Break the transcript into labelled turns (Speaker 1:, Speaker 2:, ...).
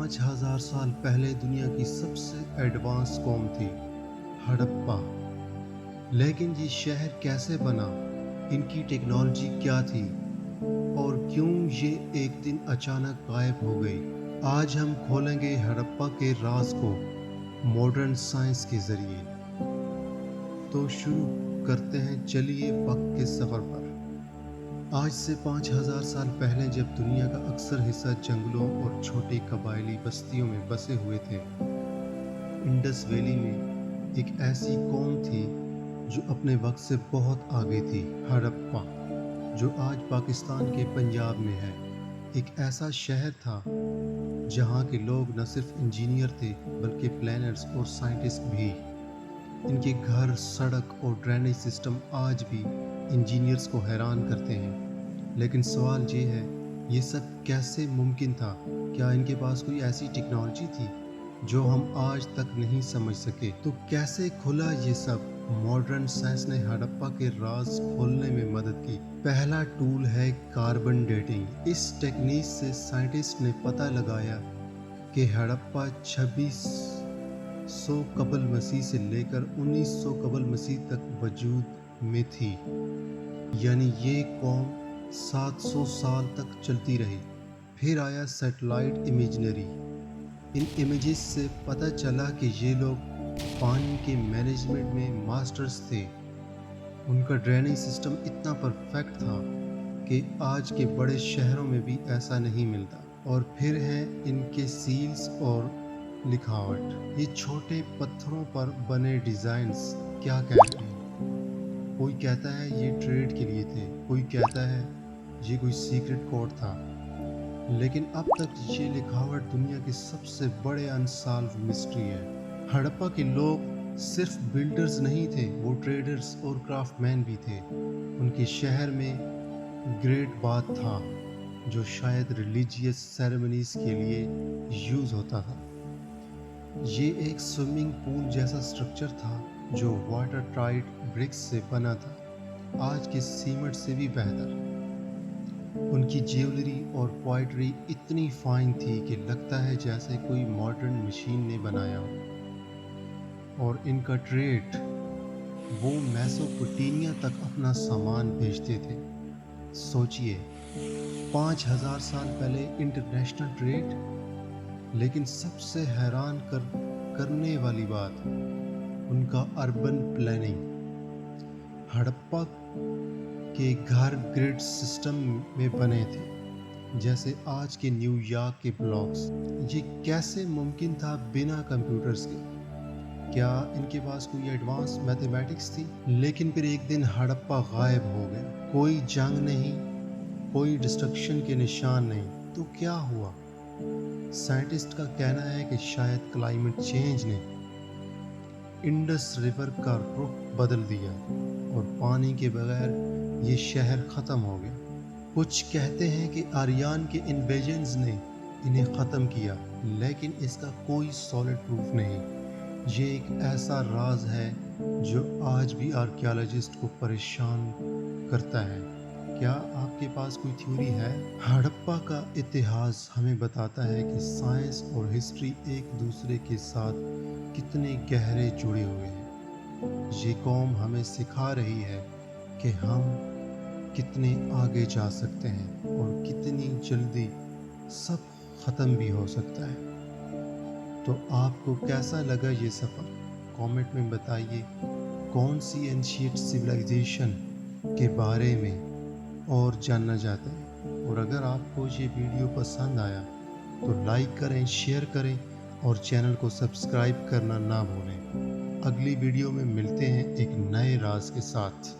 Speaker 1: 5000 साल पहले दुनिया की सबसे एडवांस कौम थी हड़प्पा। लेकिन ये शहर कैसे बना, इनकी टेक्नोलॉजी क्या थी और क्यों ये एक दिन अचानक गायब हो गई। आज हम खोलेंगे हड़प्पा के राज को मॉडर्न साइंस के जरिए। तो शुरू करते हैं, चलिए वक्त के सफ़र पर। आज से 5000 साल पहले जब दुनिया का अक्सर हिस्सा जंगलों और छोटी कबायली बस्तियों में बसे हुए थे, इंडस वैली में एक ऐसी कौम थी जो अपने वक्त से बहुत आगे थी। हड़प्पा, जो आज पाकिस्तान के पंजाब में है, एक ऐसा शहर था जहाँ के लोग न सिर्फ इंजीनियर थे बल्कि प्लानर्स और साइंटिस्ट भी। इनके घर, सड़क और ड्रेनेज सिस्टम आज भी इंजीनियर्स को हैरान करते हैं। लेकिन सवाल ये है, ये सब कैसे मुमकिन था? क्या इनके पास कोई ऐसी टेक्नोलॉजी थी जो हम आज तक नहीं समझ सके? तो कैसे खुला ये सब? मॉडर्न साइंस ने हड़प्पा के राज खोलने में मदद की। पहला टूल है कार्बन डेटिंग। इस टेक्निक से साइंटिस्ट ने पता लगाया कि हड़प्पा 2600 कबल मसीह से लेकर 1900 कबल मसीह तक वजूद में थी। यानी ये कौम 700 साल तक चलती रही। फिर आया सैटेलाइट इमेजनरी। इन इमेजेस से पता चला कि ये लोग पानी के मैनेजमेंट में मास्टर्स थे। उनका ड्रेनेज सिस्टम इतना परफेक्ट था कि आज के बड़े शहरों में भी ऐसा नहीं मिलता। और फिर है इनके सील्स और लिखावट। ये छोटे पत्थरों पर बने डिज़ाइंस क्या कहते हैं? कोई कहता है ये ट्रेड के लिए थे, कोई कहता है ये कोई सीक्रेट कोड था। लेकिन अब तक ये लिखावट दुनिया के सबसे बड़े अनसॉल्व मिस्ट्री है। हड़प्पा के लोग सिर्फ बिल्डर्स नहीं थे, वो ट्रेडर्स और क्राफ्टमैन भी थे। उनके शहर में ग्रेट बाथ था जो शायद रिलीजियस सेरेमनीज के लिए यूज़ होता था। ये एक स्विमिंग पूल जैसा स्ट्रक्चर था जो वाटर टाइट ब्रिक्स से बना था, आज के सीमेंट से भी बेहतर। उनकी ज्वेलरी और पोइट्री इतनी फाइन थी कि लगता है जैसे कोई मॉडर्न मशीन ने बनाया हो। और इनका ट्रेड, वो मेसोपोटामिया तक अपना सामान भेजते थे। सोचिए, 5000 साल पहले इंटरनेशनल ट्रेड। लेकिन सबसे हैरान करने वाली बात, उनका अर्बन प्लानिंग। हड़प्पा के घर ग्रिड सिस्टम में बने थे, जैसे आज के न्यूयॉर्क के ब्लॉक्स। ये कैसे मुमकिन था बिना कंप्यूटर्स के? क्या इनके पास कोई एडवांस मैथमेटिक्स थी? लेकिन फिर एक दिन हड़प्पा गायब हो गया। कोई जंग नहीं, कोई डिस्ट्रक्शन के निशान नहीं। तो क्या हुआ? साइंटिस्ट का कहना है कि शायद क्लाइमेट चेंज ने इंडस रिवर का रुख बदल दिया और पानी के बगैर ये शहर ख़त्म हो गया। कुछ कहते हैं कि आर्यन के इन्वेजन्स ने इन्हें ख़त्म किया, लेकिन इसका कोई सॉलिड प्रूफ नहीं। ये एक ऐसा राज है जो आज भी आर्कियोलॉजिस्ट को परेशान करता है। क्या आपके पास कोई थ्योरी है? हड़प्पा का इतिहास हमें बताता है कि साइंस और हिस्ट्री एक दूसरे के साथ कितने गहरे जुड़े हुए हैं। ये कौम हमें सिखा रही है कि हम कितने आगे जा सकते हैं और कितनी जल्दी सब ख़त्म भी हो सकता है। तो आपको कैसा लगा ये सफ़र? कमेंट में बताइए कौन सी एंशिएंट सिविलाइजेशन के बारे में और जानना चाहते हैं। और अगर आपको ये वीडियो पसंद आया तो लाइक करें, शेयर करें और चैनल को सब्सक्राइब करना ना भूलें। अगली वीडियो में मिलते हैं एक नए राज के साथ।